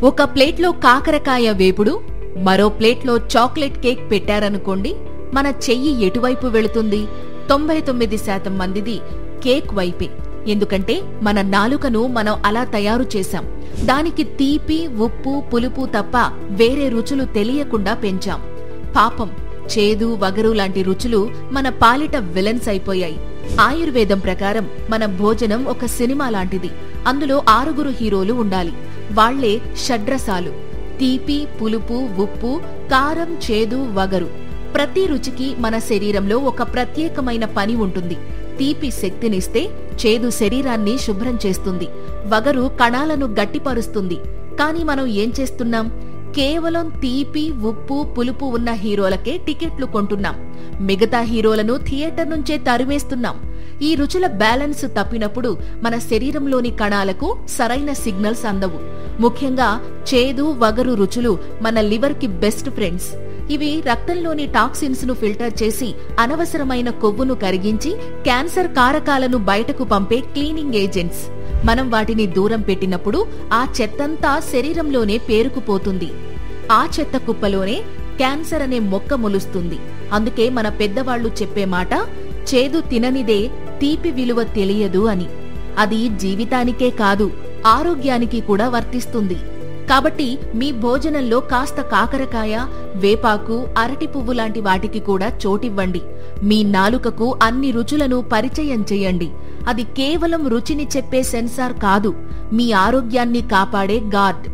ఒక ప్లేట్లో కాకరకాయ వేపుడు, మరో ప్లేట్లో చాక్లెట్ కేక్ పెట్టారనుకోండి, మన చెయ్యి ఎటువైపు వెళుతుంది? 99% మందిది కేక్ వైపే. ఎందుకంటే మన నాలుకను మనం అలా తయారు చేశాం. దానికి తీపి, ఉప్పు, పులుపు తప్ప వేరే రుచులు తెలియకుండా పెంచాం. పాపం, చేదు, వగరు లాంటి రుచులు మన పాలిట విలన్స్ అయిపోయాయి. ఆయుర్వేదం ప్రకారం మన భోజనం ఒక సినిమా లాంటిది. అందులో 6 హీరోలు ఉండాలి. వాళ్లే షడ్రసాలు: తీపి, పులుపు, ఉప్పు, కారం, చేదు, వగరు. ప్రతి రుచికి మన శరీరంలో ఒక ప్రత్యేకమైన పని ఉంటుంది. తీపి శక్తినిస్తే, చేదు శరీరాన్ని శుభ్రం చేస్తుంది, వగరు కణాలను గట్టిపరుస్తుంది. కాని మనం ఏం చేస్తున్నాం? కేవలం తీపి, ఉప్పు, పులుపు ఉన్న హీరోలకే టికెట్లు కొంటున్నాం. మిగతా హీరోలను థియేటర్ నుంచే తరిమేస్తున్నాం. ఈ రుచుల బ్యాలెన్స్ తప్పినప్పుడు మన శరీరంలోని కణాలకు సరైన సిగ్నల్స్ అందవు. ముఖ్యంగా చేదు, వగరు రుచులు మన లివర్ కి బెస్ట్ ఫ్రెండ్స్. ఇవి రక్తంలోని టాక్సిన్స్ ను ఫిల్టర్ చేసి అనవసరమైన కొవ్వును కరిగించి క్యాన్సర్ కారకాలను బయటకు పంపే క్లీనింగ్ ఏజెంట్స్. మనం వాటిని దూరం పెట్టినప్పుడు ఆ చెత్తంతా శరీరంలోనే పేరుకుపోతుంది. ఆ చెత్త కుప్పలోనే క్యాన్సర్ అనే మొక్క మొలుస్తుంది. అందుకే మన పెద్దవాళ్లు చెప్పే మాట, చేదు తిననిదే తీపి విలువ తెలియదు అని. అది జీవితానికే కాదు, ఆరోగ్యానికి కూడా వర్తిస్తుంది. కాబట్టి మీ భోజనంలో కాస్త కాకరకాయ, వేపాకు, అరటి పువ్వు లాంటి వాటికి కూడా చోటివ్వండి. మీ నాలుకకు అన్ని రుచులను పరిచయం చెయ్యండి. అది కేవలం రుచిని చెప్పే సెన్సార్ కాదు, మీ ఆరోగ్యాన్ని కాపాడే గార్డ్.